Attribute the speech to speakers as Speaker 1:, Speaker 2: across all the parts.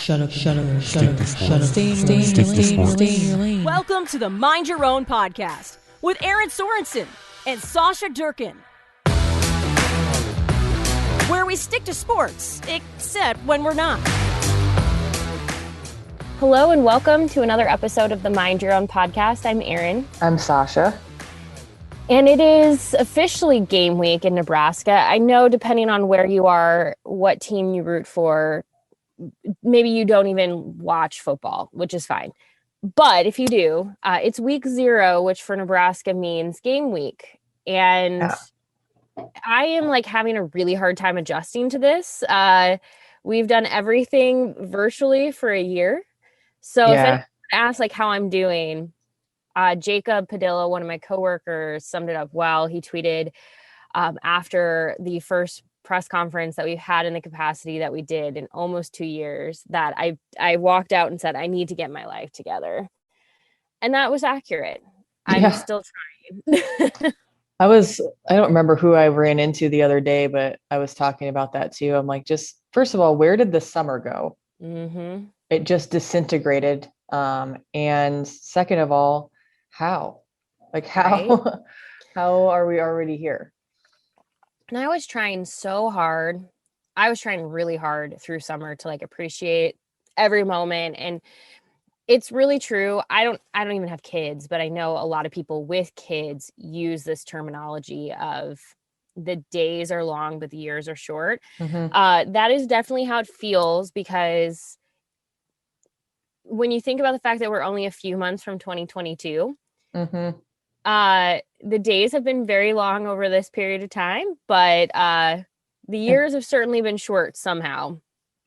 Speaker 1: Stay in your lane.
Speaker 2: Welcome to the Mind Your Own podcast with Aaron Sorensen and Sasha Durkin, where we stick to sports, except when we're not.
Speaker 3: Hello and welcome to another episode of the Mind Your Own podcast. I'm Aaron.
Speaker 1: I'm Sasha.
Speaker 3: And it is officially game week in Nebraska. I know depending on where you are, what team you root for, maybe you don't even watch football, which is fine. But if you do, it's week 0, which for Nebraska means game week. And I am like having a really hard time adjusting to this. We've done everything virtually for a year. So if anyone asks like how I'm doing, Jacob Padilla, one of my coworkers, summed it up well. He tweeted after the first press conference that we've had in the capacity that we did in almost 2 years that I walked out and said, I need to get my life together. And that was accurate. I'm still trying.
Speaker 1: I don't remember who I ran into the other day, but I was talking about that too. I'm like, just first of all, where did the summer go?
Speaker 3: Mm-hmm.
Speaker 1: It just disintegrated. And second of all, how? Like how are we already here?
Speaker 3: And I was trying so hard. I was trying really hard through summer to like appreciate every moment. And it's really true. I don't even have kids, but I know a lot of people with kids use this terminology of the days are long, but the years are short.
Speaker 1: Mm-hmm.
Speaker 3: That is definitely how it feels, because when you think about the fact that we're only a few months from 2022,
Speaker 1: mm-hmm.
Speaker 3: The days have been very long over this period of time, but the years have certainly been short somehow.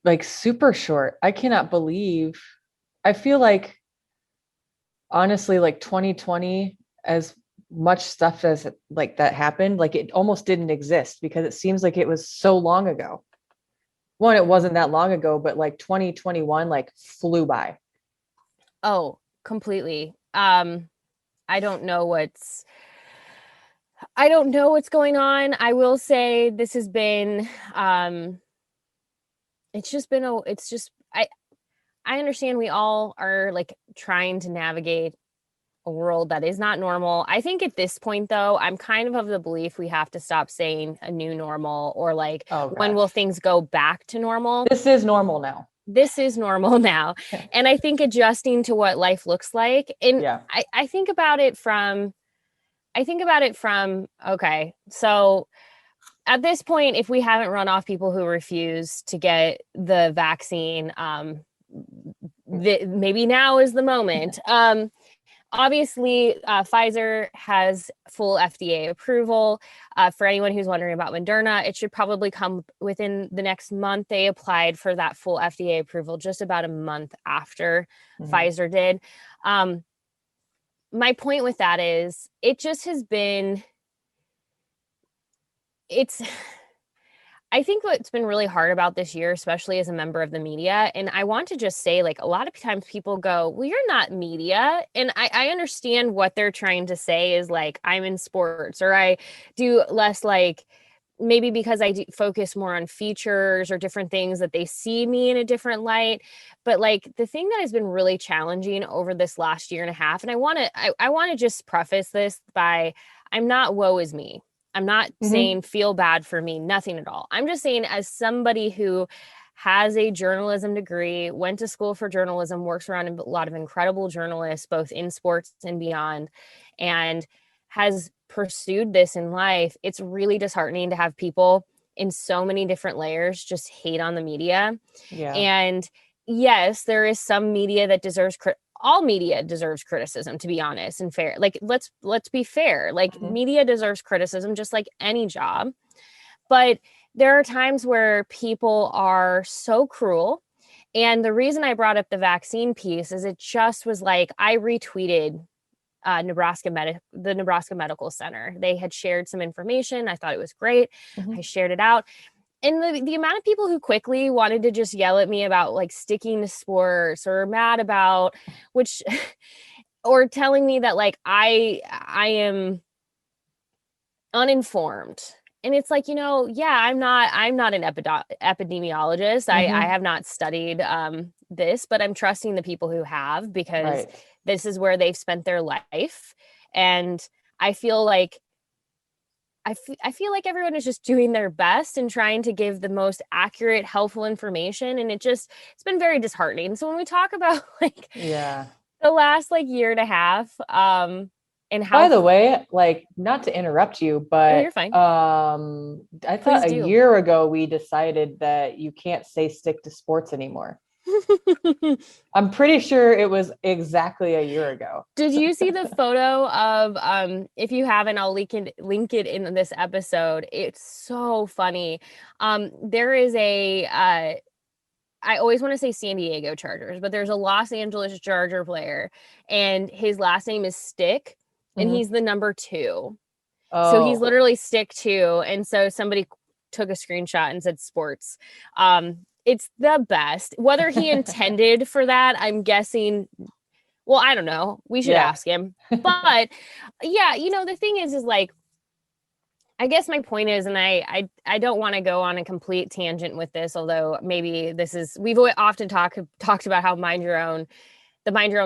Speaker 1: Like super short. I cannot believe. I feel like, honestly, like 2020, as much stuff as like that happened, like it almost didn't exist because it seems like it was so long ago. One, it wasn't that long ago, but like 2021 like flew by.
Speaker 3: Oh, completely. I don't know what's going on. I will say this has been, I understand we all are like trying to navigate a world that is not normal. I think at this point though, I'm kind of the belief we have to stop saying a new normal or like, when will things go back to normal?
Speaker 1: This is normal now.
Speaker 3: This is normal now. And I think adjusting to what life looks like. And I think about it from, okay, so at this point, if we haven't run off people who refuse to get the vaccine, maybe now is the moment. Obviously, Pfizer has full FDA approval. For anyone who's wondering about Moderna, it should probably come within the next month. They applied for that full FDA approval just about a month after Pfizer did. My point with that is it just has been, I think what's been really hard about this year, especially as a member of the media, and I want to just say, like, a lot of times people go, well, you're not media. And I understand what they're trying to say is like, I'm in sports, or I do less, like, maybe because I do focus more on features or different things that they see me in a different light. But like the thing that has been really challenging over this last year and a half, and I want to just preface this by, I'm not woe is me. I'm not saying feel bad for me, nothing at all. I'm just saying, as somebody who has a journalism degree, went to school for journalism, works around a lot of incredible journalists, both in sports and beyond, and has pursued this in life, it's really disheartening to have people in so many different layers just hate on the media.
Speaker 1: Yeah.
Speaker 3: And yes, there is some media that deserves all media deserves criticism, to be honest and fair. Like, let's be fair. Like, media deserves criticism just like any job. But there are times where people are so cruel. And the reason I brought up the vaccine piece is it just was like, I retweeted the Nebraska Medical Center. They had shared some information. I thought it was great. I shared it out. And the amount of people who quickly wanted to just yell at me about like sticking to sports, or mad about or telling me that like I am uninformed And it's like, yeah, I'm not an epidemiologist. I have not studied this, but I'm trusting the people who have, because
Speaker 1: Right.
Speaker 3: this is where they've spent their life. And I feel like I feel like everyone is just doing their best and trying to give the most accurate, helpful information. And it's been very disheartening. So when we talk about like
Speaker 1: Yeah.
Speaker 3: the last like year and a half, and
Speaker 1: By
Speaker 3: how,
Speaker 1: the way, like, not to interrupt you,
Speaker 3: oh,
Speaker 1: but
Speaker 3: you're fine.
Speaker 1: I
Speaker 3: Please
Speaker 1: thought a
Speaker 3: do.
Speaker 1: year ago we decided that you can't say stick to sports anymore. I'm pretty sure it was exactly a year ago.
Speaker 3: Did you see the photo of if you haven't, I'll link it in this episode. It's so funny. There is I always want to say San Diego Chargers, but there's a Los Angeles Charger player, and his last name is Stick, and
Speaker 1: Mhm.
Speaker 3: he's the number 2. So he's
Speaker 1: Oh,
Speaker 3: literally Stick 2. And so somebody took a screenshot and said sports. It's the best. Whether he intended for that, I'm guessing. Well, I don't know. We should
Speaker 1: yeah.
Speaker 3: ask him. But yeah, the thing is like, I guess my point is, and I don't want to go on a complete tangent with this, although maybe we've often talked about how the Mind Your Own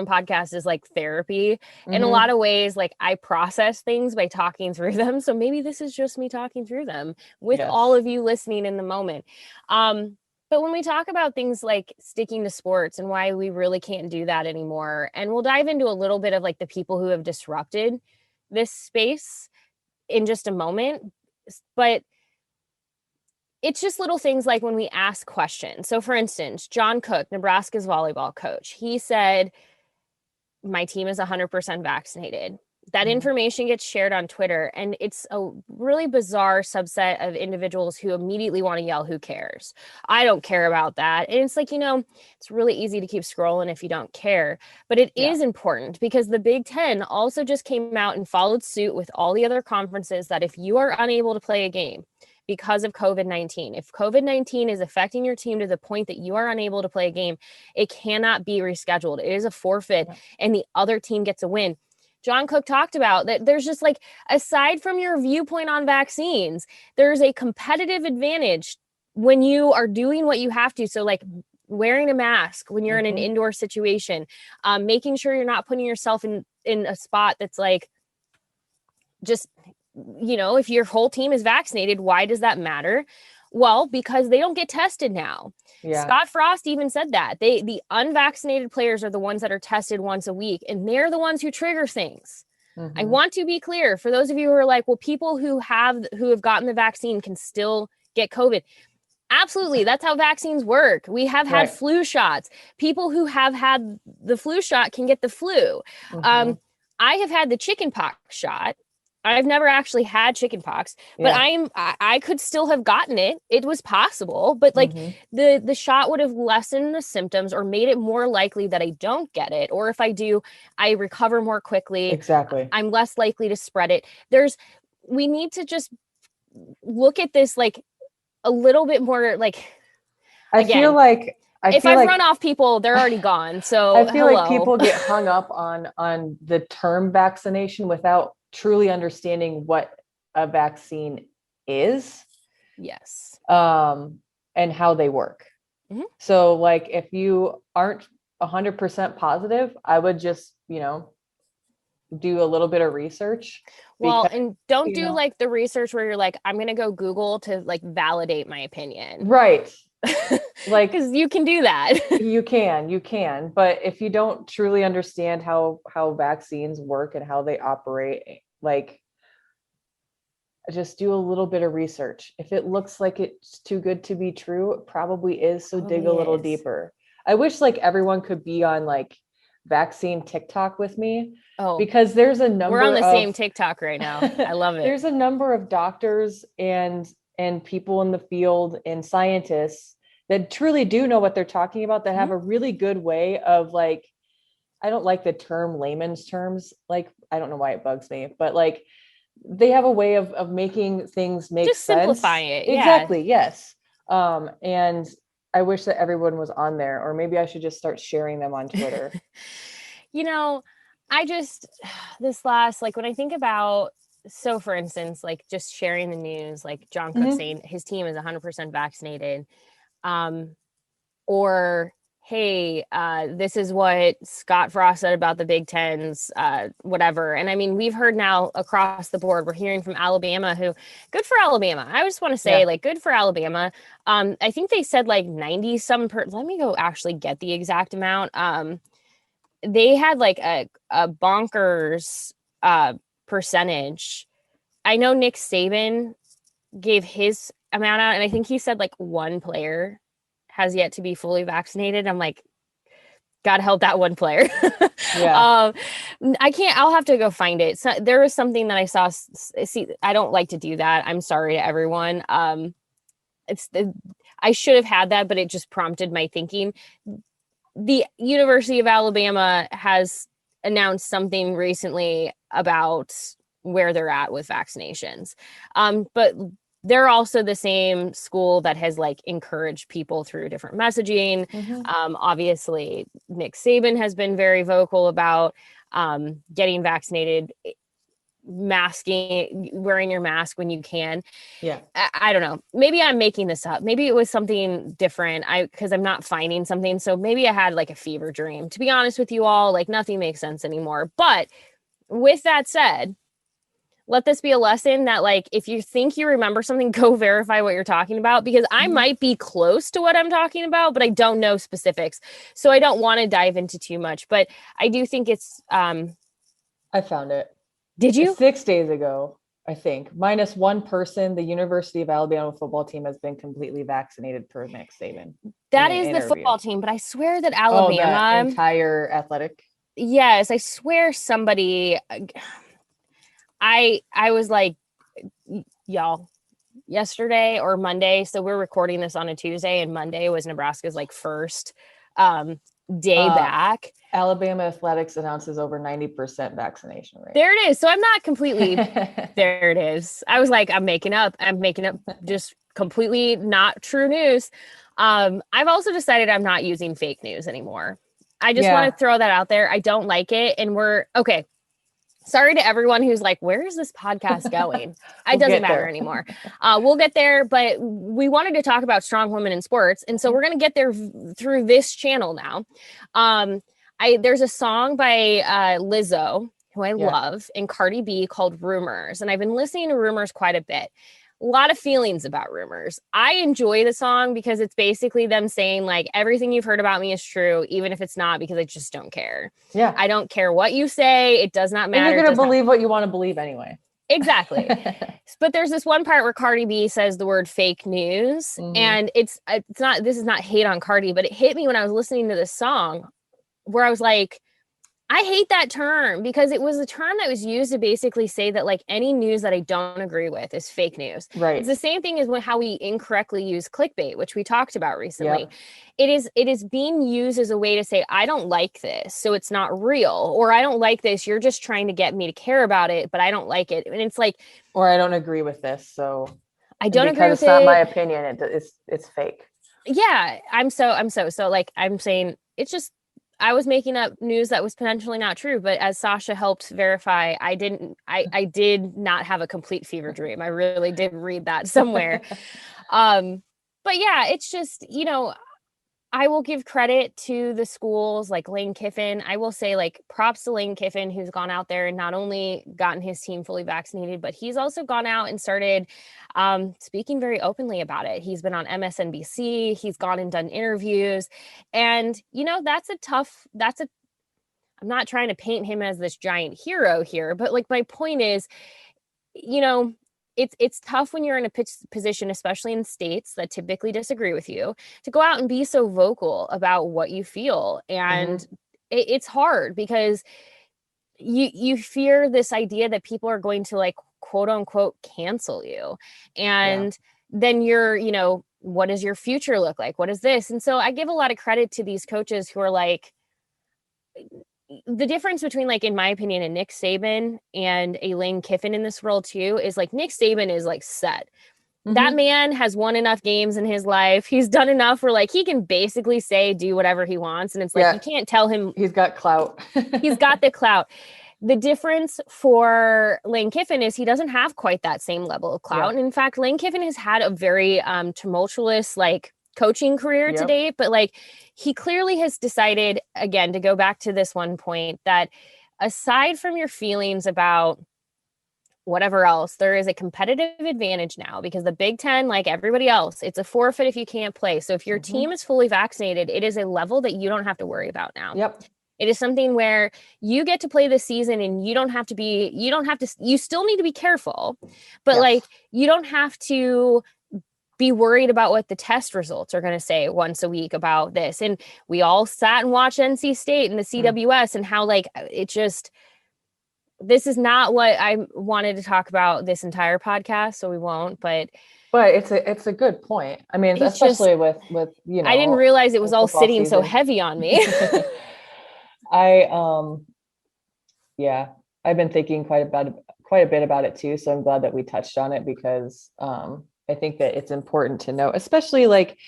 Speaker 3: podcast is like therapy in a lot
Speaker 1: Mhm.
Speaker 3: of ways. Like, I process things by talking through them. So maybe this is just me talking through them with all
Speaker 1: Yes.
Speaker 3: of you listening in the moment. But when we talk about things like sticking to sports and why we really can't do that anymore, and we'll dive into a little bit of like the people who have disrupted this space in just a moment. But it's just little things like when we ask questions. So for instance, John Cook, Nebraska's volleyball coach, he said, my team is 100% vaccinated. That
Speaker 1: Mhm.
Speaker 3: information gets shared on Twitter, and it's a really bizarre subset of individuals who immediately want to yell, who cares? I don't care about that. And it's like, it's really easy to keep scrolling if you don't care. But it
Speaker 1: Yeah.
Speaker 3: is important, because the Big Ten also just came out and followed suit with all the other conferences that if you are unable to play a game because of COVID-19, if COVID-19 is affecting your team to the point that you are unable to play a game, it cannot be rescheduled. It is a forfeit, and the other team gets a win. John Cook talked about that there's just like, aside from your viewpoint on vaccines, there's a competitive advantage when you are doing what you have to. So like wearing a mask when you're in an
Speaker 1: Mhm.
Speaker 3: indoor situation, making sure you're not putting yourself in a spot that's like, just, if your whole team is vaccinated, why does that matter? Well, because they don't get tested now.
Speaker 1: Yeah.
Speaker 3: Scott Frost even said that the unvaccinated players are the ones that are tested once a week, and they're the ones who trigger things. I
Speaker 1: Mhm.
Speaker 3: want to be clear for those of you who are like, well, people who have gotten the vaccine can still get COVID. Absolutely. That's how vaccines work. We have had
Speaker 1: Right.
Speaker 3: flu shots. People who have had the flu shot can get the flu.
Speaker 1: Mhm.
Speaker 3: I have had the chickenpox shot. I've never actually had chickenpox, but
Speaker 1: Yeah.
Speaker 3: I could still have gotten it. It was possible, but like
Speaker 1: Mhm.
Speaker 3: the shot would have lessened the symptoms or made it more likely that I don't get it. Or if I do, I recover more quickly.
Speaker 1: Exactly.
Speaker 3: I'm less likely to spread it. We need to just look at this like a little bit more like,
Speaker 1: I feel
Speaker 3: again,
Speaker 1: like I
Speaker 3: if
Speaker 1: feel
Speaker 3: I've
Speaker 1: like
Speaker 3: run off people, they're already gone. So
Speaker 1: I feel like
Speaker 3: hello.
Speaker 1: people get hung up on the term vaccination without truly understanding what a vaccine is,
Speaker 3: Yes.
Speaker 1: and how they work.
Speaker 3: Mhm.
Speaker 1: So like if you aren't 100% positive, I would just, do a little bit of research
Speaker 3: Well,
Speaker 1: because,
Speaker 3: and don't
Speaker 1: you
Speaker 3: do
Speaker 1: know,
Speaker 3: like the research where you're like, I'm going to go Google to like validate my opinion.
Speaker 1: right. Like
Speaker 3: Because you can do that.
Speaker 1: you can, but if you don't truly understand how vaccines work and how they operate, like, just do a little bit of research. If it looks like it's too good to be true, it probably is. So dig a
Speaker 3: Probably
Speaker 1: little
Speaker 3: is.
Speaker 1: deeper. I wish like everyone could be on like vaccine TikTok with me,
Speaker 3: Oh,
Speaker 1: because there's a
Speaker 3: we're on
Speaker 1: number
Speaker 3: the same
Speaker 1: of
Speaker 3: TikTok right now. I love it.
Speaker 1: there's a number of doctors and people in the field and scientists that truly do know what they're talking about, that have a really good way of like, I don't like the term layman's terms, like I don't know why it bugs me, but like they have a way of making things make
Speaker 3: Just
Speaker 1: sense.
Speaker 3: simplify it. Yeah.
Speaker 1: Exactly. Yes. And I wish that everyone was on there, or maybe I should just start sharing them on Twitter.
Speaker 3: I just, this last, like when I think about so for instance, like just sharing the news, like John Cook
Speaker 1: Mhm.
Speaker 3: saying his team is 100% vaccinated, or hey, this is what Scott Frost said about the Big Tens, whatever. And I mean, we've heard now across the board, we're hearing from Alabama, who, good for Alabama. I just want to say,
Speaker 1: Yeah.
Speaker 3: like, good for Alabama. I think they said like 90 some let me go actually get the exact amount. They had like a bonkers percentage. I know Nick Saban gave his amount out, and I think he said like one player has yet to be fully vaccinated. I'm like, God help that one player.
Speaker 1: Yeah.
Speaker 3: I'll have to go find it. So there was something that I saw. See, I don't like to do that. I'm sorry to everyone. I should have had that, but it just prompted my thinking. The University of Alabama has announced something recently about where they're at with vaccinations. But they're also the same school that has like encouraged people through different messaging. Obviously, Nick Saban has been very vocal about getting vaccinated, masking, wearing your mask when you can.
Speaker 1: Yeah.
Speaker 3: I don't know. Maybe I'm making this up. Maybe it was something different. Because I'm not finding something. So maybe I had like a fever dream. To be honest with you all, like nothing makes sense anymore. But with that said, let this be a lesson that like if you think you remember something, go verify what you're talking about, because I might be close to what I'm talking about, but I don't know specifics. So I don't want to dive into too much. But I do think it's
Speaker 1: I found it.
Speaker 3: Did you?
Speaker 1: 6 days ago, I think. Minus one person, the University of Alabama football team has been completely vaccinated per Nick Saban.
Speaker 3: That is the football team, but I swear that Alabama,
Speaker 1: the entire athletic.
Speaker 3: Yes, I swear somebody. I was like, y'all, yesterday or Monday. So we're recording this on a Tuesday, and Monday was Nebraska's like first day back.
Speaker 1: Alabama athletics announces over 90% vaccination rate.
Speaker 3: There it is. So I'm not completely. There it is. I was like, I'm making up just completely not true news. I've also decided I'm not using fake news anymore. I just want to throw that out there. I don't like it. And we're okay. Sorry to everyone who's like, where is this podcast going? It doesn't matter anymore. We'll get there, but we wanted to talk about strong women in sports. And so we're going to get there through this channel now. There's a song by Lizzo, who I love, and Cardi B called Rumors. And I've been listening to Rumors quite a bit. A lot of feelings about Rumors. I enjoy the song because it's basically them saying like everything you've heard about me is true, even if it's not, because I just don't care.
Speaker 1: Yeah.
Speaker 3: I don't care what you say. It does not matter.
Speaker 1: And you're going to believe what you want to believe anyway.
Speaker 3: Exactly. But there's this one part where Cardi B says the word fake news. And it's not, this is not hate on Cardi, but it hit me when I was listening to this song where I was like, I hate that term, because it was a term that was used to basically say that like any news that I don't agree with is fake news.
Speaker 1: Right.
Speaker 3: It's the same thing as how we incorrectly use clickbait, which we talked about recently. Yep. It is being used as a way to say, I don't like this, so it's not real, or I don't like this, you're just trying to get me to care about it, but I don't like it. And it's like,
Speaker 1: or I don't agree with this, so
Speaker 3: I don't agree with it.
Speaker 1: Because it's not my opinion, it's fake.
Speaker 3: Yeah, I'm so like I'm saying it's just, I was making up news that was potentially not true, but as Sasha helped verify, I did not have a complete fever dream. I really did read that somewhere. But yeah, it's just, I will give credit to the schools like Lane Kiffin. I will say like props to Lane Kiffin, who's gone out there and not only gotten his team fully vaccinated, but he's also gone out and started speaking very openly about it. He's been on MSNBC. He's gone and done interviews. And, I'm not trying to paint him as this giant hero here, but like my point is, it's tough when you're in a position, especially in states that typically disagree with you, to go out and be so vocal about what you feel. And it's hard because you fear this idea that people are going to like, quote unquote, cancel you. And then you're, what does your future look like? What is this? And so I give a lot of credit to these coaches who are like, the difference between, like, in my opinion, a Nick Saban and a Lane Kiffin in this world too is like Nick Saban is like set. That man has won enough games in his life. He's done enough where like he can basically say, do whatever he wants. And it's like, you can't tell him.
Speaker 1: He's got clout.
Speaker 3: He's got the clout. The difference for Lane Kiffin is he doesn't have quite that same level of clout.
Speaker 1: Yeah.
Speaker 3: And in fact, Lane Kiffin has had a very tumultuous like coaching career to
Speaker 1: Yep.
Speaker 3: date, but like he clearly has decided, again, to go back to this one point, that aside from your feelings about whatever else, there is a competitive advantage now because the Big Ten, like everybody else, it's a forfeit if you can't play. So if your team is fully vaccinated, it is a level that you don't have to worry about now.
Speaker 1: Yep.
Speaker 3: It is something where you get to play this season and you still need to be careful, but
Speaker 1: Yes.
Speaker 3: like, you don't have to be worried about what the test results are going to say once a week about this. And we all sat and watched NC State and the CWS and how like, this is not what I wanted to talk about this entire podcast, so we won't, but
Speaker 1: it's a good point. I mean,
Speaker 3: it's
Speaker 1: especially with
Speaker 3: I didn't realize it was all sitting so heavy on me.
Speaker 1: Yeah, I've been thinking quite a bit about it too. So I'm glad that we touched on it because I think that it's important to know, especially like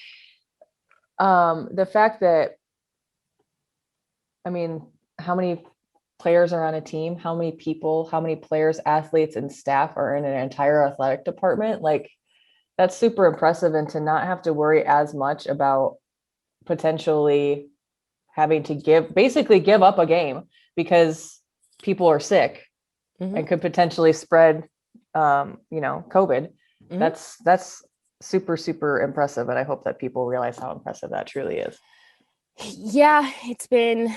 Speaker 1: the fact that, I mean, how many players are on a team, how many people, how many players, athletes, and staff are in an entire athletic department. Like, that's super impressive. And to not have to worry as much about potentially having to basically give up a game because people are sick and could potentially spread, COVID. That's super, super impressive. And I hope that people realize how impressive that truly is.
Speaker 3: Yeah, it's been,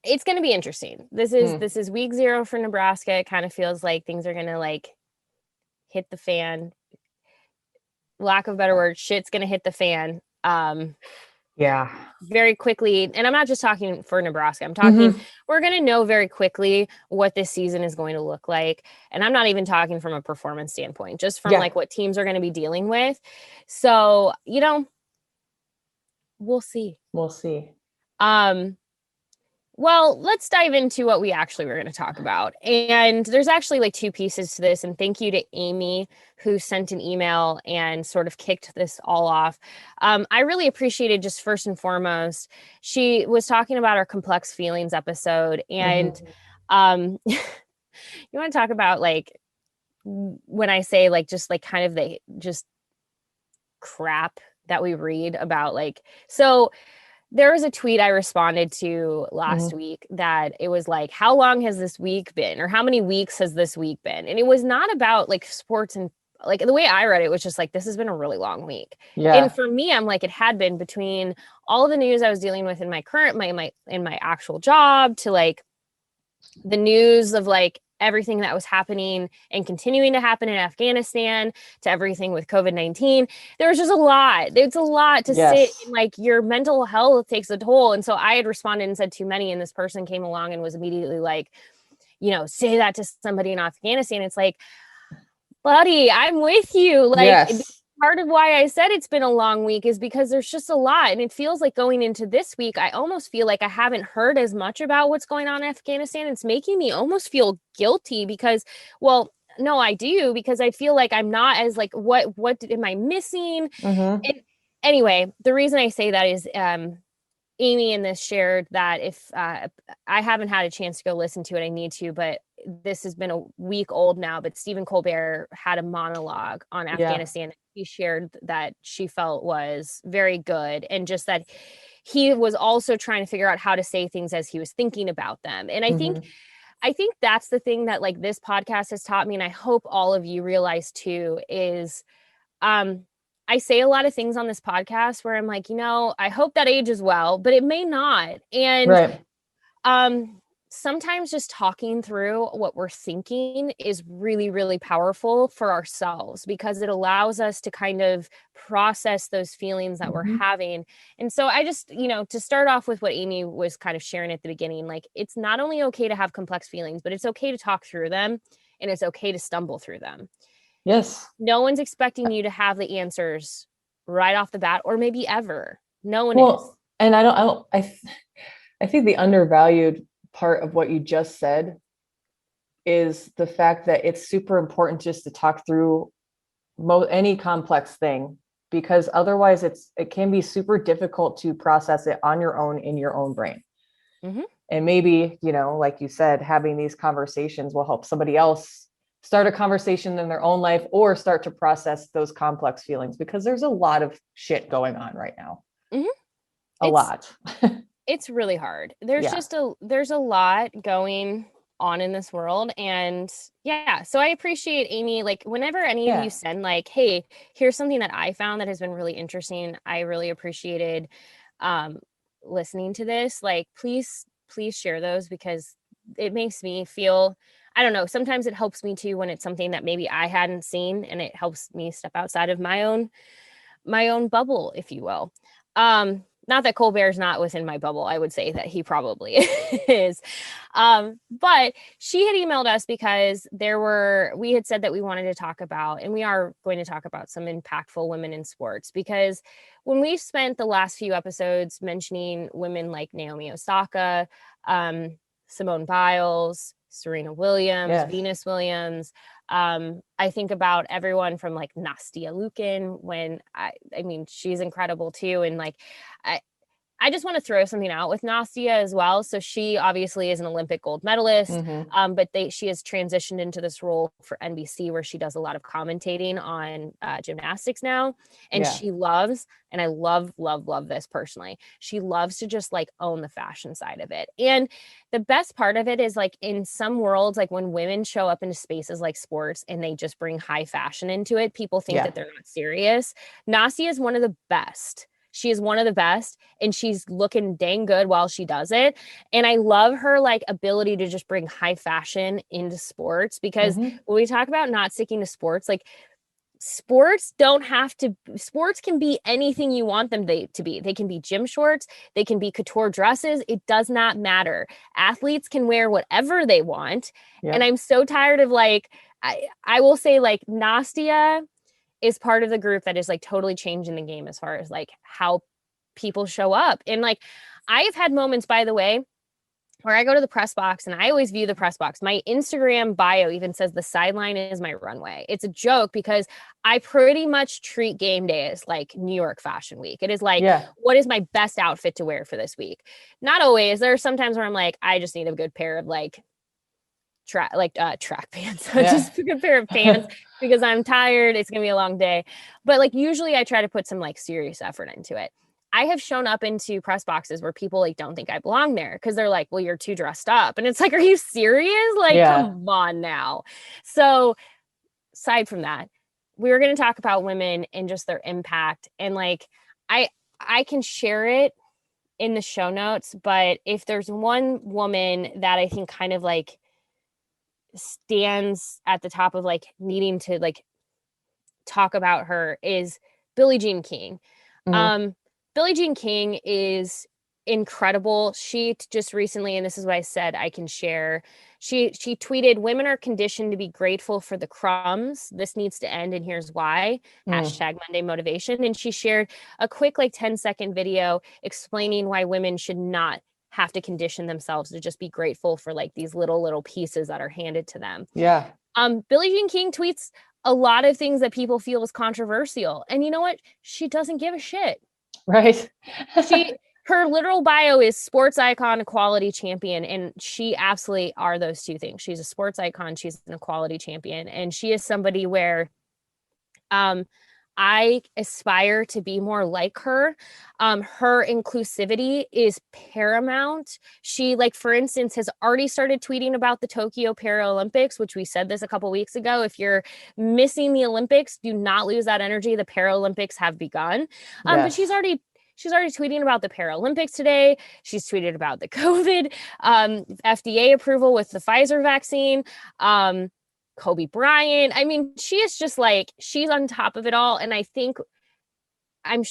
Speaker 3: it's going to be interesting. This is week 0 for Nebraska. It kind of feels like things are going to like hit the fan. Lack of a better word, shit's going to hit the fan.
Speaker 1: Yeah.
Speaker 3: Very quickly. And I'm not just talking for Nebraska. I'm talking, we're going to know very quickly what this season is going to look like. And I'm not even talking from a performance standpoint, just from like what teams are going to be dealing with. So, we'll see.
Speaker 1: We'll see.
Speaker 3: Well, let's dive into what we actually were going to talk about. And there's actually like 2 pieces to this. And thank you to Amy, who sent an email and sort of kicked this all off. I really appreciated, just first and foremost, she was talking about our complex feelings episode. And you want to talk about like, when I say like, just like kind of the just crap that we read about, like, so there was a tweet I responded to last week that it was like, how long has this week been? Or how many weeks has this week been? And it was not about like sports, and like the way I read it was just like, this has been a really long week.
Speaker 1: Yeah.
Speaker 3: And for me, I'm like, it had been, between all of the news I was dealing with in my current, in my actual job, to like the news of like everything that was happening and continuing to happen in Afghanistan, to everything with COVID-19. There was just a lot. It's a lot to sit in, like, your mental health takes a toll. And so I had responded and said too many, and this person came along and was immediately like, say that to somebody in Afghanistan. It's like, buddy, I'm with you. Like, part of why I said it's been a long week is because there's just a lot. And it feels like going into this week, I almost feel like I haven't heard as much about what's going on in Afghanistan. It's making me almost feel guilty because, well, no, I do, because I feel like I'm not as like, what am I missing? And anyway, the reason I say that is, Amy in this shared that if I haven't had a chance to go listen to it, I need to, but this has been a week old now, but Stephen Colbert had a monologue on Afghanistan. He shared that she felt was very good, and just that he was also trying to figure out how to say things as he was thinking about them. And I think that's the thing that like this podcast has taught me, and I hope all of you realize too, is I say a lot of things on this podcast where I'm like, I hope that ages well, but it may not. And sometimes just talking through what we're thinking is really, really powerful for ourselves, because it allows us to kind of process those feelings that we're having. And so I just, to start off with what Amy was kind of sharing at the beginning, like, it's not only okay to have complex feelings, but it's okay to talk through them, and it's okay to stumble through them.
Speaker 1: Yes.
Speaker 3: No one's expecting you to have the answers right off the bat, or maybe ever. No one is.
Speaker 1: And I think the undervalued part of what you just said is the fact that it's super important just to talk through any complex thing because otherwise it can be super difficult to process it on your own in your own brain.
Speaker 3: Mm-hmm.
Speaker 1: And maybe, like you said, having these conversations will help somebody else start a conversation in their own life or start to process those complex feelings, because there's a lot of shit going on right now.
Speaker 3: Mm-hmm.
Speaker 1: A lot.
Speaker 3: It's really hard. There's
Speaker 1: Yeah.
Speaker 3: there's a lot going on in this world. And yeah, so I appreciate, Amy, like whenever any of you
Speaker 1: Yeah.
Speaker 3: send like, hey, here's something that I found that has been really interesting. I really appreciated listening to this. Like, please share those, because it makes me feel, I don't know, sometimes it helps me too when it's something that maybe I hadn't seen, and it helps me step outside of my own bubble, if you will. Not that Colbert's not within my bubble. I would say that he probably is. But she had emailed us because we had said that we wanted to talk about, and we are going to talk about, some impactful women in sports, because when we spent the last few episodes mentioning women like Naomi Osaka, Simone Biles, Serena Williams,
Speaker 1: Yes.
Speaker 3: Venus Williams, I think about everyone from like Nastia Liukin, when I mean, she's incredible too. And like, I just want to throw something out with Nastia as well. So she obviously is an Olympic gold medalist, but she has transitioned into this role for NBC, where she does a lot of commentating on gymnastics now. And she loves, and I love this personally, she loves to just like own the fashion side of it. And the best part of it is, like, in some worlds, like when women show up into spaces like sports and they just bring high fashion into it, people think that they're not serious. Nastia is one of the best. She is one of the best, and she's looking dang good while she does it. And I love her like ability to just bring high fashion into sports, because when we talk about not sticking to sports, like sports can be anything you want them to be. They can be gym shorts, they can be couture dresses. It does not matter. Athletes can wear whatever they want. Yep. And I'm so tired of like, I will say, like, Nastia is part of the group that is like totally changing the game as far as like how people show up. And like, I have had moments, by the way, where I go to the press box, and I always view the press box. My Instagram bio even says the sideline is my runway. It's a joke, because I pretty much treat game day as like New York Fashion Week. It is like, what is my best outfit to wear for this week? Not always. There are sometimes where I'm like, I just need a good pair of like track pants. Just a good pair of pants, because I'm tired. It's going to be a long day. But like, usually I try to put some like serious effort into it. I have shown up into press boxes where people like don't think I belong there, because they're like, well, you're too dressed up. And it's like, are you serious? Like, come on now. So aside from that, we were going to talk about women and just their impact. And like, I can share it in the show notes, but if there's one woman that I think kind of like stands at the top of like needing to like talk about her, is Billie Jean King. Billie Jean King is incredible. She just recently, and this is what I said I can share, she tweeted, women are conditioned to be grateful for the crumbs. This needs to end, and here's why. Hashtag Monday Motivation. And she shared a quick like 10-second video explaining why women should not have to condition themselves to just be grateful for like these little pieces that are handed to them. Billie Jean King tweets a lot of things that people feel is controversial. And you know what? She doesn't give a shit.
Speaker 1: Right.
Speaker 3: Her literal bio is sports icon, equality champion. And she absolutely are those two things. She's a sports icon. She's an equality champion. And she is somebody where, I aspire to be more like her. Her inclusivity is paramount. She, like, for instance, has already started tweeting about the Tokyo Paralympics, which we said this a couple weeks ago. If you're missing the Olympics, do not lose that energy. The Paralympics have begun. But she's already tweeting about the Paralympics today. She's tweeted about the COVID FDA approval with the Pfizer vaccine. Kobe Bryant. I mean, she is just like, she's on top of it all. And I think I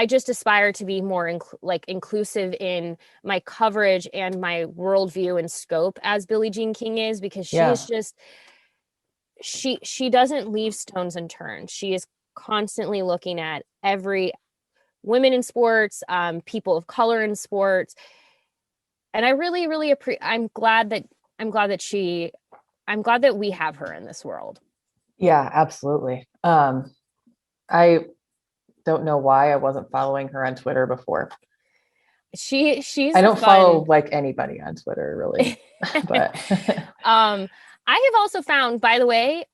Speaker 3: just aspire to be more inclusive in my coverage and my worldview and scope as Billie Jean King is, because she is just, she doesn't leave stones unturned. She is constantly looking at every women in sports, people of color in sports. And I really, really I'm glad that we have her in this world.
Speaker 1: Yeah, absolutely. I don't know why I wasn't following her on Twitter before.
Speaker 3: She's
Speaker 1: I
Speaker 3: a
Speaker 1: don't follow
Speaker 3: fun.
Speaker 1: like anybody on Twitter really, but
Speaker 3: I have also found, by the way,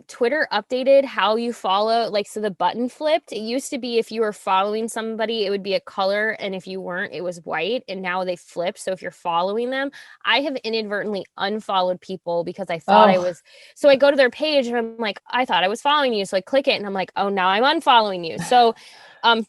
Speaker 3: Twitter updated how you follow, like, so the button flipped. It used to be if you were following somebody, it would be a color, and if you weren't, it was white. And now they flipped. So if you're following them, I have inadvertently unfollowed people because I thought I
Speaker 1: oh,
Speaker 3: was. So I go to their page and I'm like, I thought I was following you. So I click it and I'm like, oh, now I'm unfollowing you. So, um,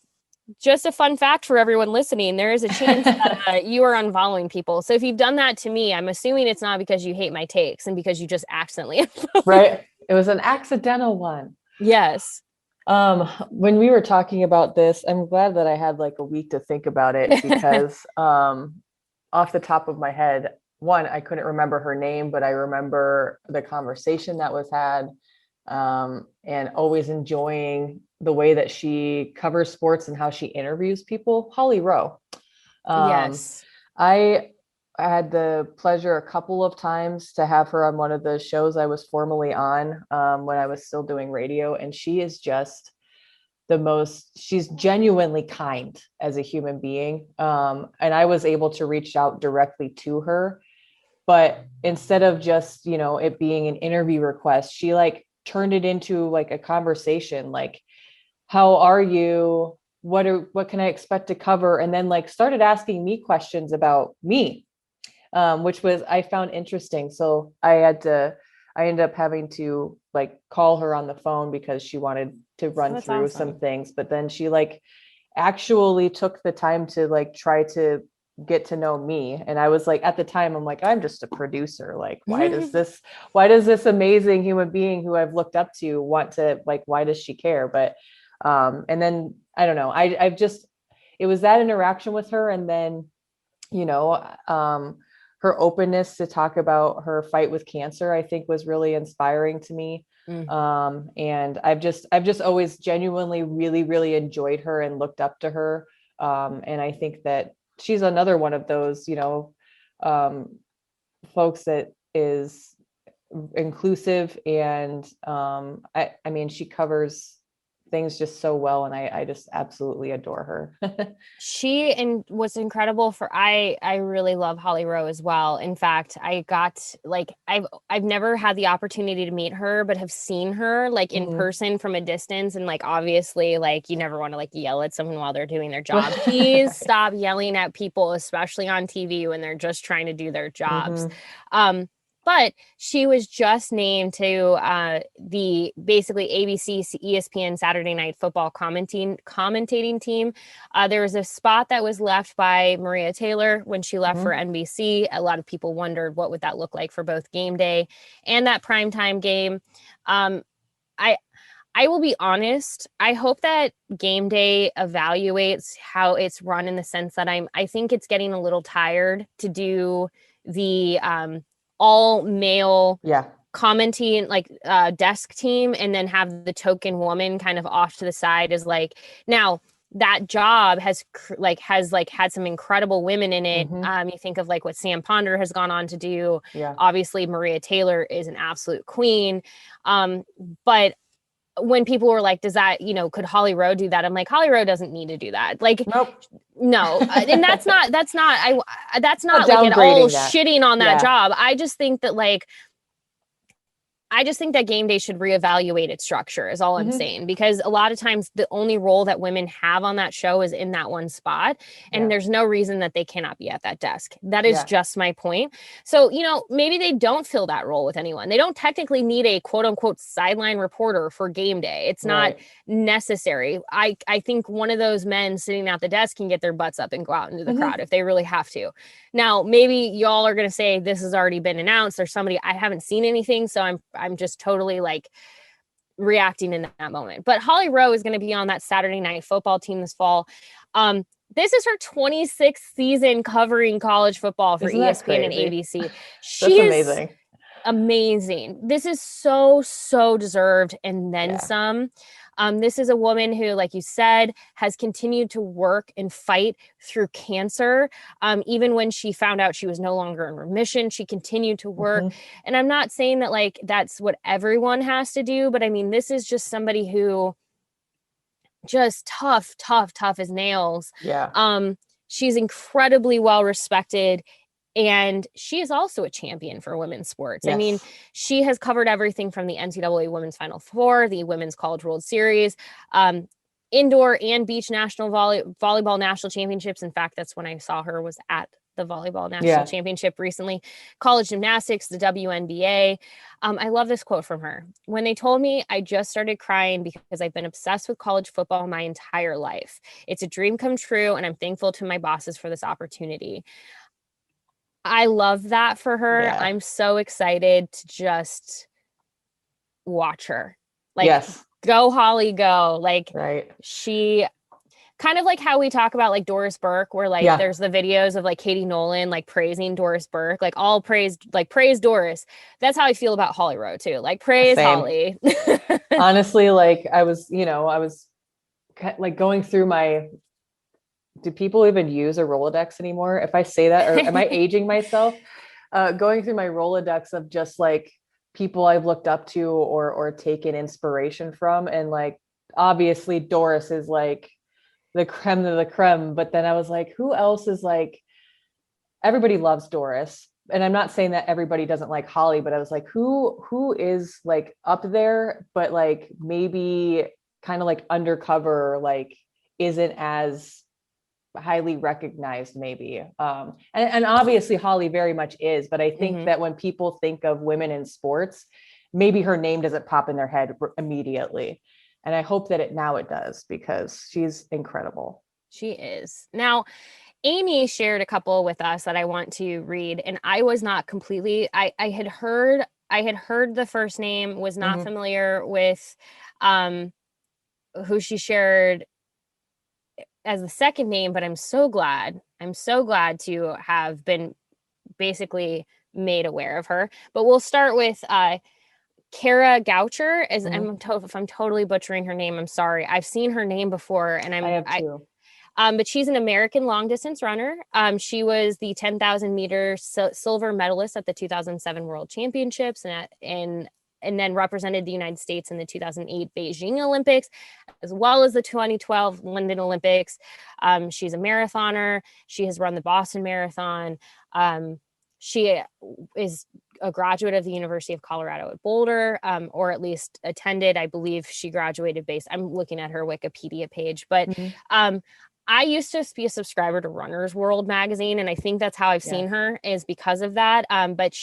Speaker 3: just a fun fact for everyone listening, there is a chance that you are unfollowing people. So if you've done that to me, I'm assuming it's not because you hate my takes and because you just accidentally
Speaker 1: right. It was an accidental one.
Speaker 3: Yes.
Speaker 1: When we were talking about this, I'm glad that I had like a week to think about it because off the top of my head, one, I couldn't remember her name, but I remember the conversation that was had, and always enjoying the way that she covers sports and how she interviews people. Holly Rowe. Um,
Speaker 3: Yes.
Speaker 1: I had the pleasure a couple of times to have her on one of the shows I was formerly on, when I was still doing radio, and she is just she's genuinely kind as a human being. And I was able to reach out directly to her, but instead of just, it being an interview request, she like turned it into like a conversation, like, how are you? What can I expect to cover? And then like started asking me questions about me, which was, I found interesting. So I ended up having to like call her on the phone because she wanted to run
Speaker 3: That's
Speaker 1: through
Speaker 3: awesome.
Speaker 1: some things, but then she like actually took the time to like try to get to know me. And I was like, at the time, I'm like, I'm just a producer. Like, why does this amazing human being who I've looked up to want to, like, why does she care? But, and then I don't know, I've just, it was that interaction with her. And then, you know, um, her openness to talk about her fight with cancer, I think was really inspiring to me.
Speaker 3: Mm.
Speaker 1: And I've just always genuinely really, really enjoyed her and looked up to her. And I think that she's another one of those, um, folks that is inclusive. And I mean, she covers things just so well. And I just absolutely adore her.
Speaker 3: She and was incredible for I really love Holly Rowe as well. In fact, I got like I've never had the opportunity to meet her, but have seen her like in
Speaker 1: Mhm.
Speaker 3: person from a distance. And like obviously, like you never want to like yell at someone while they're doing their job. Please stop yelling at people, especially on TV when they're just trying to do their jobs.
Speaker 1: Mhm.
Speaker 3: But she was just named to the basically ABC ESPN Saturday Night Football commentating team. There was a spot that was left by Maria Taylor when she left for
Speaker 1: Mhm.
Speaker 3: NBC. A lot of people wondered what would that look like for both game day and that primetime game. Um, I I will be honest. I hope that game day evaluates how it's run in the sense that I think it's getting a little tired to do the all male
Speaker 1: Yeah.
Speaker 3: commenting like desk team and then have the token woman kind of off to the side as like now that job has had some incredible women in it.
Speaker 1: Mhm.
Speaker 3: You think of like what Sam Ponder has gone on to do.
Speaker 1: Yeah.
Speaker 3: Obviously Maria Taylor is an absolute queen. But when people were like, does that, could Holly Rowe do that? I'm like, Holly Rowe doesn't need to do that. Like,
Speaker 1: Nope.
Speaker 3: no. And that's not that's
Speaker 1: Not
Speaker 3: not like at all
Speaker 1: downgrading that.
Speaker 3: shitting on that
Speaker 1: Yeah.
Speaker 3: job. I just think that game day should reevaluate its structure is all I'm
Speaker 1: Mhm.
Speaker 3: saying, because a lot of times the only role that women have on that show is in that one spot. And
Speaker 1: Yeah.
Speaker 3: there's no reason that they cannot be at that desk. That is
Speaker 1: Yeah.
Speaker 3: just my point. So, maybe they don't fill that role with anyone. They don't technically need a quote unquote sideline reporter for game day. It's not
Speaker 1: Right.
Speaker 3: necessary. I think one of those men sitting at the desk can get their butts up and go out into the crowd
Speaker 1: Mhm.
Speaker 3: if they really have to. Now, maybe y'all are going to say this has already been announced or somebody, I haven't seen anything. So I'm just totally like reacting in that moment. But Holly Rowe is going to be on that Saturday Night Football team this fall. This is her 26th season covering college football for
Speaker 1: Isn't that
Speaker 3: ESPN and
Speaker 1: crazy?
Speaker 3: ABC.
Speaker 1: That's
Speaker 3: She is
Speaker 1: amazing.
Speaker 3: amazing. This is so deserved and then
Speaker 1: Yeah.
Speaker 3: some. This is a woman who, like you said, has continued to work and fight through cancer. Even when she found out she was no longer in remission, she continued to work.
Speaker 1: Mhm.
Speaker 3: And I'm not saying that like that's what everyone has to do, but I mean, this is just somebody who just tough as nails.
Speaker 1: Yeah.
Speaker 3: She's incredibly well respected. And she is also a champion for women's sports.
Speaker 1: Yes.
Speaker 3: I mean, she has covered everything from the NCAA Women's Final Four, the Women's College World Series, indoor and beach national volleyball national championships. In fact, that's when I saw her, was at the volleyball national championship recently. College gymnastics, the WNBA. I love this quote from her. When they told me, I just started crying because I've been obsessed with college football my entire life. It's a dream come true, and I'm thankful to my bosses for this opportunity. I love that for her.
Speaker 1: Yeah.
Speaker 3: I'm so excited to just watch her. Like,
Speaker 1: yes.
Speaker 3: Go Holly, go. Like,
Speaker 1: right.
Speaker 3: She kind of like how we talk about like Doris Burke, where like there's the videos of like Katie Nolan like praising Doris Burke, like all praised, like praise Doris. That's how I feel about Holly Rowe too. Like praise Holly.
Speaker 1: Honestly, like I was like going through my, do people even use a Rolodex anymore? If I say that, or am I aging myself? Going through my Rolodex of just like people I've looked up to or taken inspiration from. And like, obviously Doris is like the creme of the creme. But then I was like, who else is like, everybody loves Doris. And I'm not saying that everybody doesn't like Holly, but I was like, who is like up there, but like maybe kind of like undercover, like isn't as highly recognized maybe. And obviously Holly very much is, but I think that when people think of women in sports, maybe her name doesn't pop in their head immediately. And I hope that it does, because she's incredible.
Speaker 3: She is. Now, Amy shared a couple with us that I want to read, and I was not completely, I had heard the first name, was not familiar with who she shared as the second name, but I'm so glad to have been basically made aware of her. But we'll start with Kara Goucher. If I'm totally butchering her name, I'm sorry. I've seen her name before, and
Speaker 1: I have too.
Speaker 3: But she's an American long distance runner. She was the 10,000 meter silver medalist at the 2007 World Championships, and then represented the United States in the 2008 Beijing Olympics, as well as the 2012 London Olympics. She's a marathoner. She has run the Boston Marathon. She is a graduate of the University of Colorado at Boulder, or at least attended. I believe she graduated I'm looking at her Wikipedia page, but I used to be a subscriber to Runner's World magazine, and I think that's how I've seen her, is because of that. But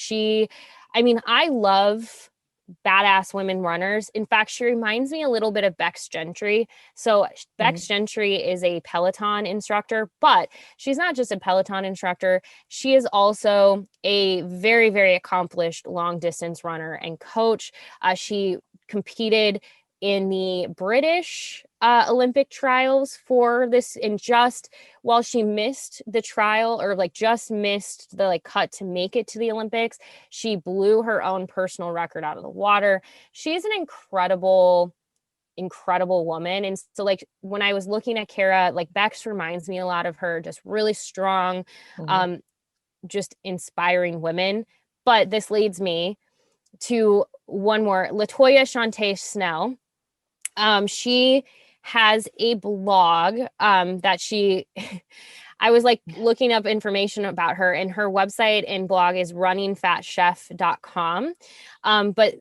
Speaker 3: I love badass women runners. In fact, she reminds me a little bit of Bex Gentry. So Bex Gentry is a Peloton instructor, but she's not just a Peloton instructor. She is also a very, very accomplished long distance runner and coach. She competed in the British Olympic trials for this, and just while she missed the trial, or like just missed the like cut to make it to the Olympics, she blew her own personal record out of the water. She's an incredible woman. And so like when I was looking at Kara, like Bex reminds me a lot of her, just really strong, just inspiring women. But this leads me to one more, Latoya Shante Snell. She has a blog that I was like looking up information about her, and her website and blog is runningfatchef.com. But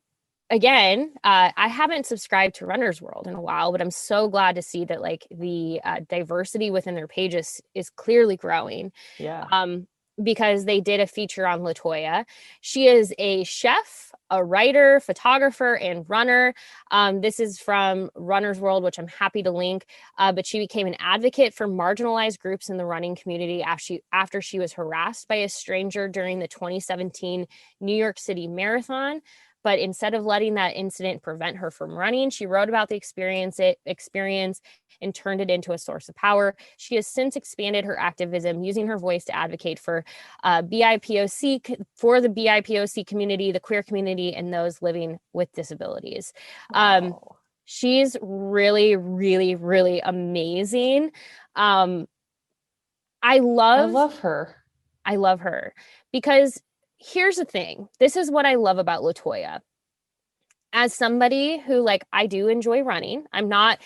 Speaker 3: again, I haven't subscribed to Runner's World in a while, but I'm so glad to see that like the diversity within their pages is clearly growing.
Speaker 1: Yeah.
Speaker 3: Because they did a feature on Latoya. She is a chef, a writer, photographer, and runner. This is from Runner's World, which I'm happy to link. But she became an advocate for marginalized groups in the running community after she was harassed by a stranger during the 2017 New York City Marathon. But instead of letting that incident prevent her from running, she wrote about the experience and turned it into a source of power. She has since expanded her activism, using her voice to advocate for for the BIPOC community, the queer community, and those living with disabilities. Wow. She's really, really, really amazing. I love her. I love her because here's the thing. This is what I love about Latoya. As somebody who, like, I do enjoy running. I'm not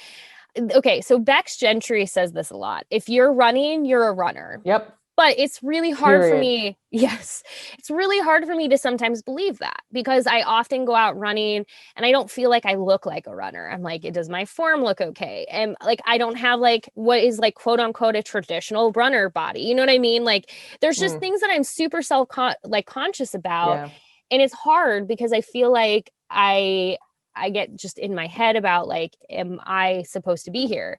Speaker 3: Okay, so Bex Gentry says this a lot. If you're running, you're a runner.
Speaker 1: Yep.
Speaker 3: But it's really hard for
Speaker 1: Period.
Speaker 3: me. Yes, it's really hard for me to sometimes believe that because I often go out running and I don't feel like I look like a runner. I'm like, does my form look okay? And like, I don't have like what is like quote unquote a traditional runner body. You know what I mean? Like, there's just things that I'm super conscious about,
Speaker 1: Yeah.
Speaker 3: and it's hard because I feel like I get just in my head about like, am I supposed to be here?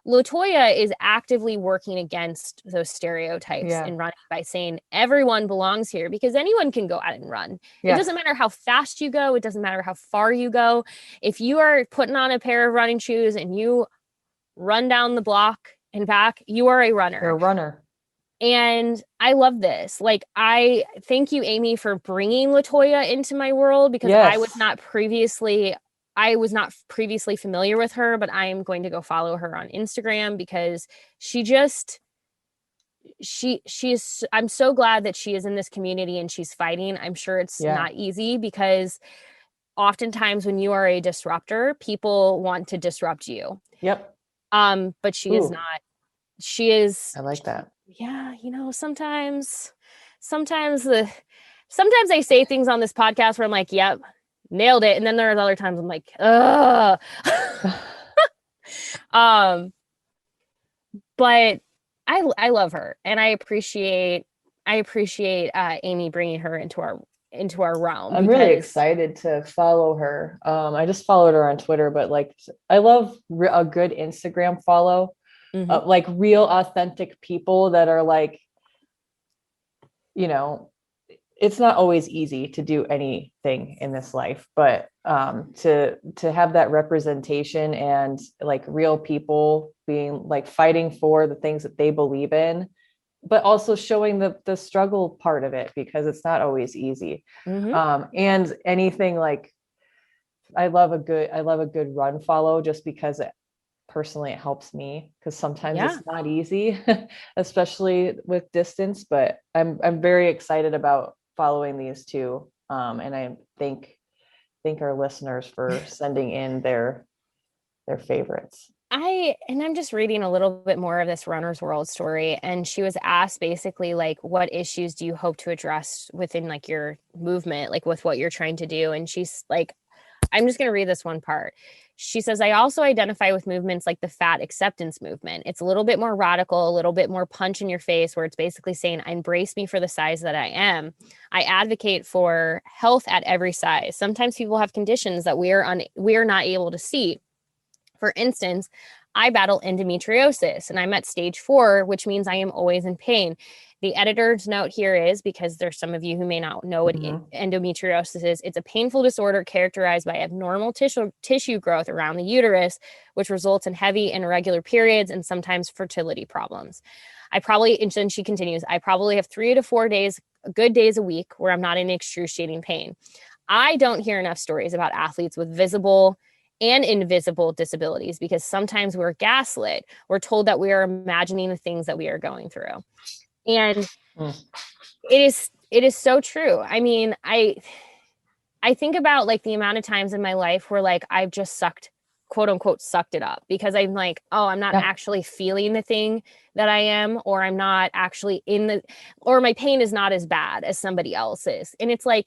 Speaker 3: LaToya is actively working against those stereotypes
Speaker 1: Yeah.
Speaker 3: in running by saying everyone belongs here because anyone can go out and run. It
Speaker 1: Yes.
Speaker 3: doesn't matter how fast you go. It doesn't matter how far you go. If you are putting on a pair of running shoes and you run down the block and back, you are a runner.
Speaker 1: You're a runner.
Speaker 3: And I love this. Like, I thank you, Amy, for bringing LaToya into my world because
Speaker 1: Yes.
Speaker 3: I was not previously familiar with her, but I am going to go follow her on Instagram because she's I'm so glad that she is in this community and she's fighting. I'm sure it's not easy because oftentimes when you are a disruptor, people want to disrupt you.
Speaker 1: Yep.
Speaker 3: But she is not. She is.
Speaker 1: I like that.
Speaker 3: Yeah. Sometimes I say things on this podcast where I'm like, yep, nailed it. And then there are other times I'm like, ugh. But I love her and I appreciate Amy bringing her into our realm.
Speaker 1: I'm really excited to follow her. I just followed her on Twitter, but like, I love a good Instagram follow, like real authentic people that are like, it's not always easy to do anything in this life, but to have that representation and like real people being like fighting for the things that they believe in, but also showing the struggle part of it because it's not always easy. And anything like, I love a good run follow just because personally it helps me because sometimes it's not easy, especially with distance, but I'm very excited about following these two. And I thank our listeners for sending in their favorites.
Speaker 3: I'm just reading a little bit more of this Runner's World story, and she was asked basically like, what issues do you hope to address within like your movement, like with what you're trying to do? And she's like, I'm just going to read this one part. She says, I also identify with movements like the fat acceptance movement. It's a little bit more radical, a little bit more punch in your face, where it's basically saying, embrace me for the size that I am. I advocate for health at every size. Sometimes people have conditions that we are not able to see. For instance, I battle endometriosis and I'm at stage 4, which means I am always in pain. The editor's note here is, because there's some of you who may not know what endometriosis is, it's a painful disorder characterized by abnormal tissue growth around the uterus, which results in heavy and irregular periods and sometimes fertility problems. And then she continues, I probably have 3 to 4 days, good days a week where I'm not in excruciating pain. I don't hear enough stories about athletes with visible and invisible disabilities because sometimes we're gaslit. We're told that we are imagining the things that we are going through. And it is so true. I mean, I think about like the amount of times in my life where like I've just quote unquote sucked it up because I'm like, oh, I'm not actually feeling the thing that I am, or I'm not actually or my pain is not as bad as somebody else's. And it's like,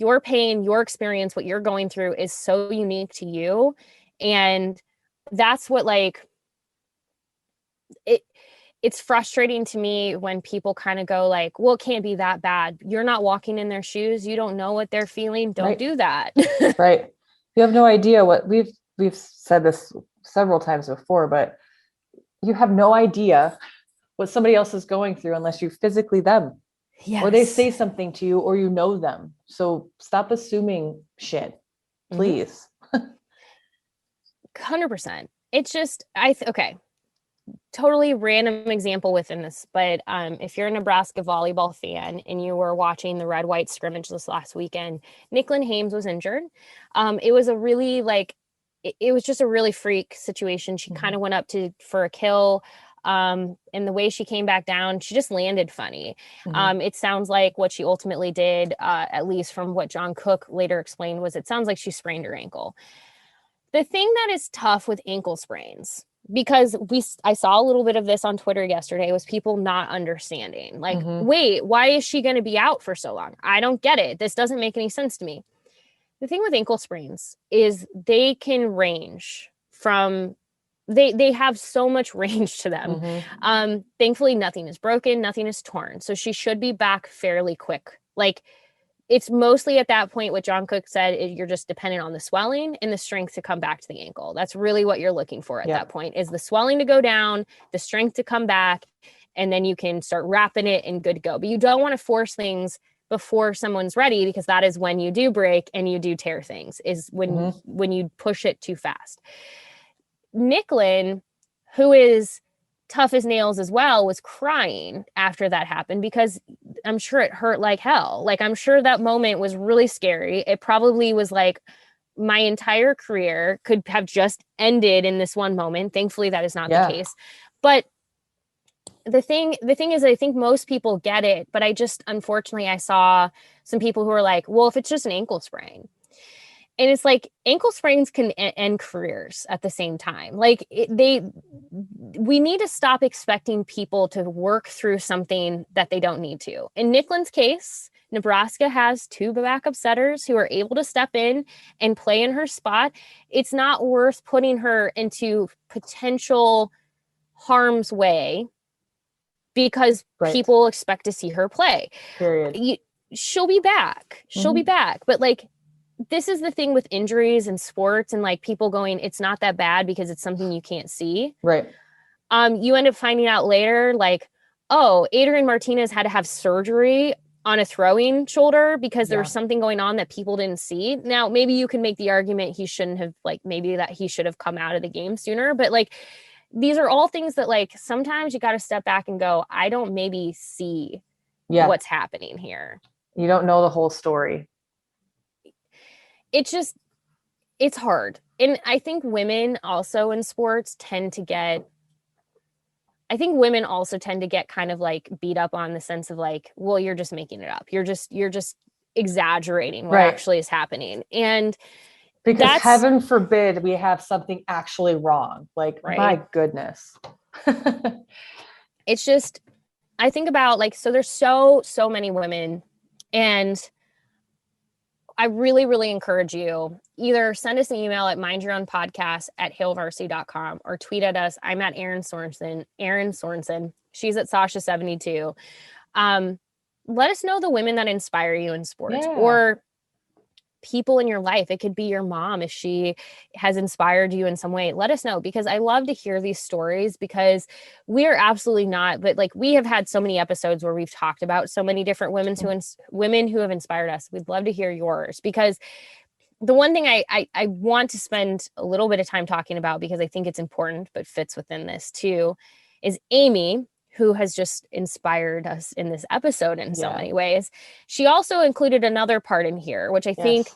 Speaker 3: your pain, your experience, what you're going through is so unique to you. And that's what like it's frustrating to me when people kind of go like, well, it can't be that bad. You're not walking in their shoes. You don't know what they're feeling. Don't do that.
Speaker 1: Right. You have no idea what we've said this several times before, but you have no idea what somebody else is going through unless you physically them. Yes. Or they say something to you or you know them. So stop assuming shit, please.
Speaker 3: 100%. It's just, okay. Totally random example within this, but if you're a Nebraska volleyball fan and you were watching the red-white scrimmage this last weekend, Nicklin Hames was injured. It was a really it was just a really freak situation. She kind of went up for a kill. And the way she came back down, she just landed funny. It sounds like what she ultimately did, at least from what John Cook later explained, was it sounds like she sprained her ankle. The thing that is tough with ankle sprains because I saw a little bit of this on Twitter yesterday, was people not understanding, like, wait, why is she going to be out for so long? I don't get it. This doesn't make any sense to me. The thing with ankle sprains is they can range from, they have so much range to them. Thankfully, nothing is broken, nothing is torn. So she should be back fairly quick. Like, it's mostly at that point what John Cook said, you're just dependent on the swelling and the strength to come back to the ankle. That's really what you're looking for at that point, is the swelling to go down, the strength to come back, and then you can start wrapping it and good to go. But you don't want to force things before someone's ready, because that is when you do break and you do tear things, is when you push it too fast. Nicklin, who is tough as nails as well, was crying after that happened, because I'm sure it hurt like hell. Like, I'm sure that moment was really scary. It probably was like, my entire career could have just ended in this one moment. Thankfully, that is not the case. But the thing is, I think most people get it, but unfortunately, I saw some people who were like, well, if it's just an ankle sprain. And it's like, ankle sprains can end careers at the same time. Like, we need to stop expecting people to work through something that they don't need to. In Nicklin's case, Nebraska has 2 backup setters who are able to step in and play in her spot. It's not worth putting her into potential harm's way because people expect to see her play.
Speaker 1: Period.
Speaker 3: She'll be back. She'll be back. But like, this is the thing with injuries and sports, and like people going, it's not that bad because it's something you can't see.
Speaker 1: Right.
Speaker 3: You end up finding out later, like, oh, Adrian Martinez had to have surgery on a throwing shoulder because there was something going on that people didn't see. Now, maybe you can make the argument he shouldn't have, like, maybe that he should have come out of the game sooner. But like, these are all things that, like, sometimes you got to step back and go, I don't maybe see what's happening here.
Speaker 1: You don't know the whole story.
Speaker 3: It's hard. And I think women also in sports tend to get kind of like beat up on the sense of like, well, you're just making it up. You're just exaggerating what actually is happening. And
Speaker 1: because heaven forbid we have something actually wrong. Like, my goodness.
Speaker 3: It's just, I think about like, so there's so many women, and I really, really encourage you, either send us an email at mindyourownpodcast@hailvarsity.com or tweet at us. I'm at Erin Sorensen. She's at Sasha72. Let us know the women that inspire you in sports, or people in your life. It could be your mom. If she has inspired you in some way, let us know, because I love to hear these stories, because we are absolutely not, but like, we have had so many episodes where we've talked about so many different women who have inspired us. We'd love to hear yours, because the one thing I want to spend a little bit of time talking about, because I think it's important, but fits within this too, is Amy, who has just inspired us in this episode in so many ways. She also included another part in here, which I think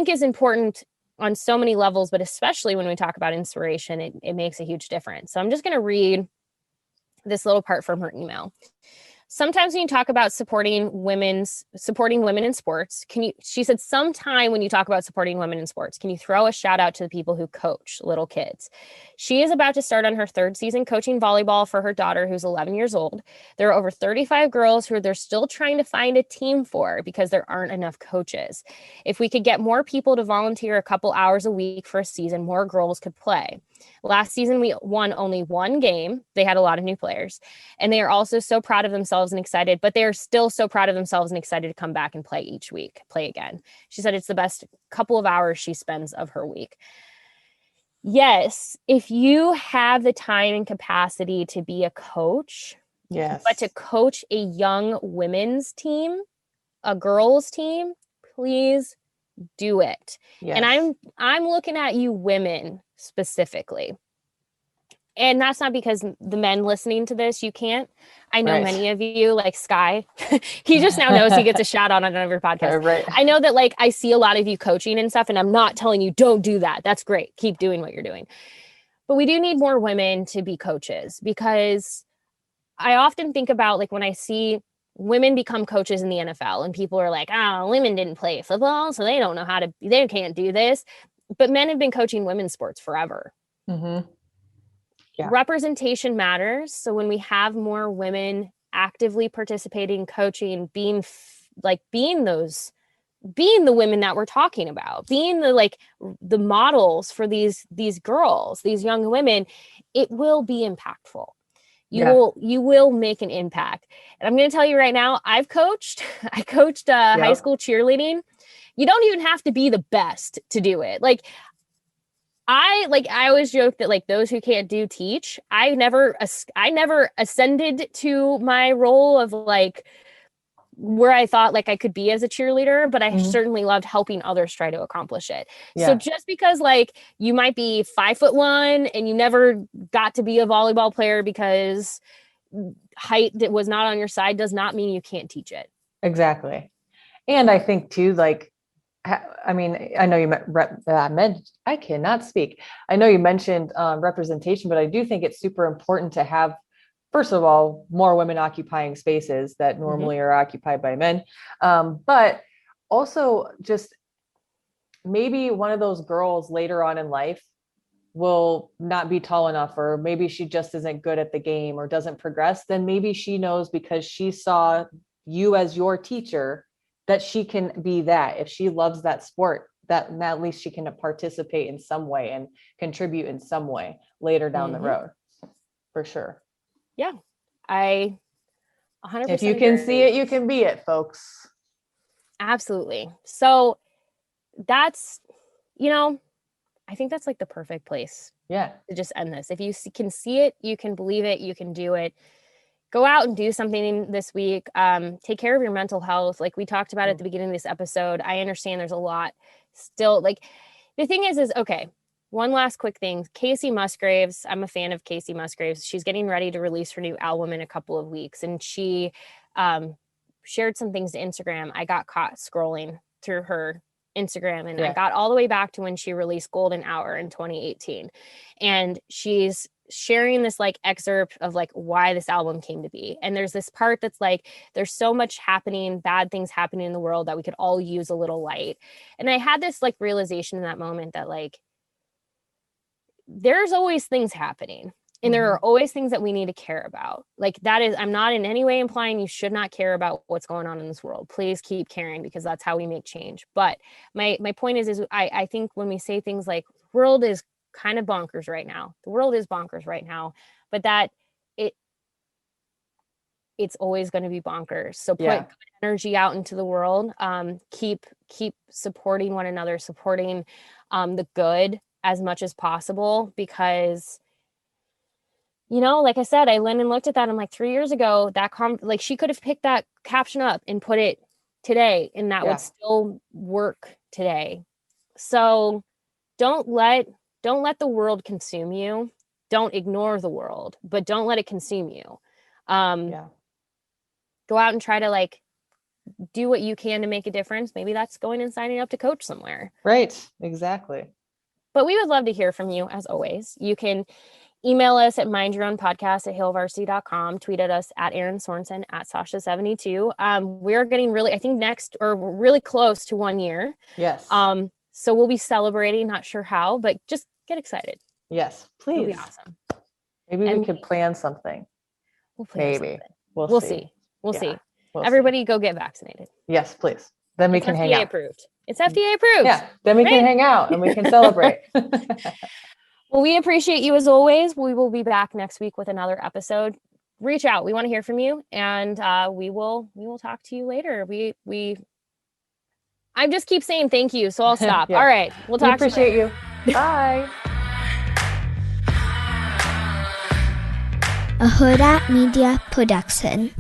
Speaker 3: is important on so many levels, but especially when we talk about inspiration, it makes a huge difference. So I'm just going to read this little part from her email. Sometimes when you talk about supporting women in sports, she said, sometime when you talk about supporting women in sports, can you throw a shout out to the people who coach little kids? She is about to start on her 3rd season coaching volleyball for her daughter, who's 11 years old. There are over 35 girls who they're still trying to find a team for because there aren't enough coaches. If we could get more people to volunteer a couple hours a week for a season, more girls could play. Last season, we won only 1 game. They had a lot of new players, and they are also so proud of themselves and excited, but they are still so proud of themselves and excited to come back and play each week, play again. She said it's the best couple of hours she spends of her week. Yes, if you have the time and capacity to be a coach, but to coach a young women's team, a girls team, please do it. Yes. And I'm looking at you women specifically. And that's not because the men listening to this, you can't. I know many of you, like Sky, he just now knows he gets a shout out on every podcast. Right. I know that, like, I see a lot of you coaching and stuff, and I'm not telling you don't do that. That's great. Keep doing what you're doing. But we do need more women to be coaches, because I often think about, like, when I see women become coaches in the NFL and people are like, oh, women didn't play football, so they don't know they can't do this. But men have been coaching women's sports forever. Mm-hmm.
Speaker 1: Yeah.
Speaker 3: Representation matters. So when we have more women actively participating, coaching, being the women that we're talking about, being the models for these girls, these young women, it will be impactful. You will make an impact. And I'm going to tell you right now, I coached high school cheerleading. You don't even have to be the best to do it. I always joke that those who can't do teach. I never ascended to my role of where I thought I could be as a cheerleader, but I certainly loved helping others try to accomplish it. Yeah. So just because you might be 5'1" and you never got to be a volleyball player because height that was not on your side does not mean you can't teach it.
Speaker 1: Exactly. And I think too, I mean, I know you I cannot speak. I know you mentioned representation, but I do think it's super important to have, first of all, more women occupying spaces that normally are occupied by men. But also just maybe one of those girls later on in life will not be tall enough, or maybe she just isn't good at the game or doesn't progress. Then maybe she knows, because she saw you as your teacher, that she can be that. If she loves that sport, that at least she can participate in some way and contribute in some way later down the road, for sure.
Speaker 3: Yeah, I 100%.
Speaker 1: If you can see it, you can be it, folks.
Speaker 3: Absolutely. So that's, I think that's the perfect place.
Speaker 1: Yeah.
Speaker 3: To just end this. If you can see it, you can believe it, you can do it. Go out and do something this week. Take care of your mental health. Like we talked about at the beginning of this episode, I understand there's a lot still. The thing is okay. One last quick thing. Kacey Musgraves. I'm a fan of Kacey Musgraves. She's getting ready to release her new album in a couple of weeks. And she shared some things to Instagram. I got caught scrolling through her Instagram, and I got all the way back to when she released Golden Hour in 2018. And she's sharing this excerpt of why this album came to be. And there's this part that's there's so much happening, bad things happening in the world, that we could all use a little light. And I had this realization in that moment that there's always things happening, and there are always things that we need to care about. That is, I'm not in any way implying you should not care about what's going on in this world. Please keep caring, because that's how we make change. But my point is I think when we say things like world is kind of bonkers right now, the world is bonkers right now, but that it's always going to be bonkers. So put good energy out into the world. Keep supporting one another, supporting the good as much as possible, because like I said, I went and looked at that. I'm 3 years ago, that she could have picked that caption up and put it today, and that would still work today. So don't let the world consume you. Don't ignore the world, but don't let it consume you. Go out and try to do what you can to make a difference. Maybe that's going and signing up to coach somewhere.
Speaker 1: Right. Exactly.
Speaker 3: But we would love to hear from you, as always. You can email us at mindyourownpodcast@hailvarsity.com. Tweet at us at Erin Sorensen, at Sasha72. We're getting really close to 1 year.
Speaker 1: Yes.
Speaker 3: So we'll be celebrating, not sure how, but just get excited.
Speaker 1: Yes, please.
Speaker 3: It'll be awesome.
Speaker 1: Maybe we could plan something.
Speaker 3: We'll plan
Speaker 1: Maybe.
Speaker 3: something.
Speaker 1: We'll see.
Speaker 3: We'll see.
Speaker 1: We'll
Speaker 3: Everybody go get vaccinated.
Speaker 1: Yes, please. Then we can hang out.
Speaker 3: Approved. It's FDA approved.
Speaker 1: Yeah. Then we can hang out and we can celebrate.
Speaker 3: Well, we appreciate you as always. We will be back next week with another episode. Reach out. We want to hear from you, and we will talk to you later. I just keep saying thank you, so I'll stop. All right. We'll talk to you later.
Speaker 1: Appreciate you. Bye.
Speaker 4: A Huda Media Production.